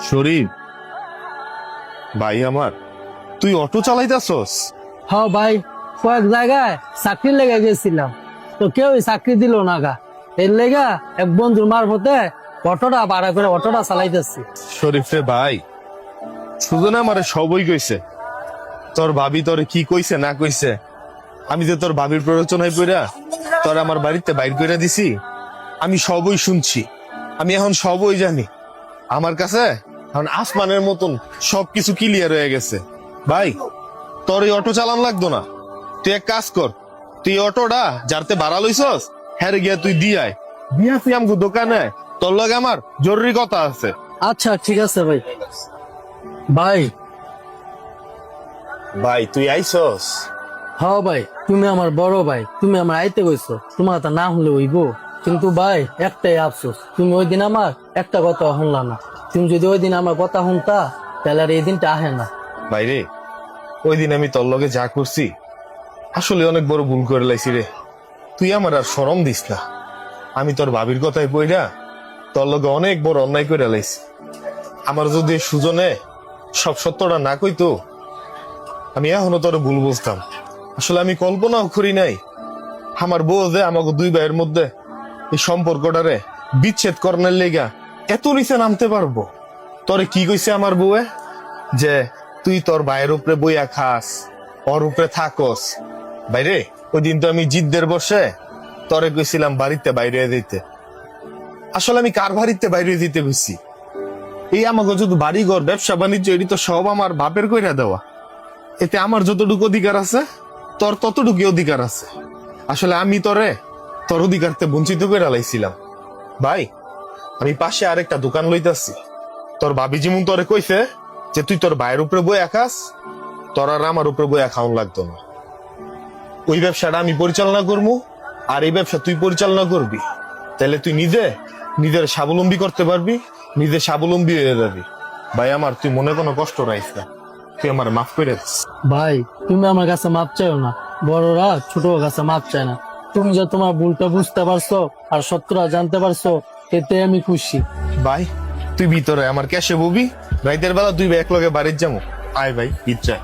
শরীফ ভাই আমার, তুই অটো চালাইতাছস? হ্যাঁ ভাই, কয়েক জায়গায় চাকরি লেগে গেছিলাম, তো কেউ চাকরি দিল না গা। এর লেগা এক বন্ধুর মারফতে অটোটা ভাড়া করে অটোটা চালাইতেছি। শরীফ রে ভাই, সুজন আমারে সবই কইছে। তোর ভাবি তোরে কি কইছে না কইছে, আমি যে তোর ভাবির প্ররোচনায় পইরা তোর আমার বাড়িতে বাইর কইরা দিছি, আমি সবই শুনছি। আমি এখন সবই জানি। আমার কাছে এখন আসমানের মতন সবকিছু ক্লিয়ার হয়ে গেছে। ভাই, তোর এই অটো চালান লাগতো না। তুই এক কাজ কর, তুই অটোটা যারতে ভাড়া লইছস হ্যাঁ গিয়া তুই দিয়াই দিয়াছি আমগো দোকানে। তোর লগে আমার জরুরি কথা আছে। আচ্ছা ঠিক আছে ভাই। ভাই ভাই তুই আইছস? হ্যাঁ ভাই, তুমি আমার বড় ভাই, তুমি আমার আইতে কইছো, তোমার তা না হলে হইব। কিন্তু ভাই একটাই আফসোস, তুমি ওই দিন আমার একটা কথা শুনলা না। তুমি যদি ওই দিন আমার কথা শুনতা তাহলে আর এই দিনটা আহে না। ভাইরে, ওই দিন আমি তোর লগে যা করছি আসলে অনেক বড় ভুল করে লাইছি রে। তুই আমার আর শরম দিস না। আমি তোর ভাবির কথায় পইরা তোর লগে অনেক বড় অন্যায় করে লাইছি। আমার যদি সুজনে সব সত্যটা না কইতো, আমি এখনো তোর ভুল বুঝতাম। আসলে আমি কল্পনাও করি নাই আমার বউ যে আমাকে দুই ভাইয়ের মধ্যে এই সম্পর্কটারে বিচ্ছেদ করার লেগা এত নিচে নামতে পারবো। তোরে কি কইছে আমার বউয়ে, যে তুই তোর ভাইয়ের উপরে বইয়া খাস, ওর উপরে থাকস। বাইরে ওই দিন তো আমি জিদ্দের বসে তোরে কইছিলাম বাড়িতে বাইরে দিতে। আসলে আমি কার বাড়িতে বাইরে দিতে কইছি? এই আমাকে যদি বাড়ি ঘর ব্যবসা বাণিজ্য এটি তো সব আমার বাপের কইরা দেওয়া। এতে আমার যতটুকু অধিকার আছে তোর ততটুকু অধিকার আছে। আসলে আমি তোর অধিকারতে বঞ্চিত করে লাইছিলাম। ভাই, আমি পাশে আরেকটা দোকান লইতাছি। তোর ভাবি যেমন তোরে কইছে যে তুই তোর ভাইয়ের উপরে বই আকাশ, তোর আর আমার উপরে বই খাওয়ান লাগতো না। ওই ব্যবসাটা আমি পরিচালনা করবো, আর এই ব্যবসা তুই পরিচালনা করবি। তাহলে তুই নিজের স্বাবলম্বী করতে পারবি, নিজে স্বাবলম্বী হয়ে যাবি। ভাই আমার, তুই মনে কোনো কষ্ট রাখিস না, তুই আমার মাফ করে দিস। ভাই তুমি আমার কাছে মাপ চাইও না, বড়রা ছোট কাছে মাপ চায় না। তুমি যে তোমার ভুলটা বুঝতে পারছো আর সত্যটা জানতে পারছো, এতে আমি খুশি। ভাই তুই ভিতরে আমার ক্যাশে ববি, রাইতের বেলা দুই ভাই এক লগে বাড়ির যাবো। আয় ভাই, ইচ্ছা।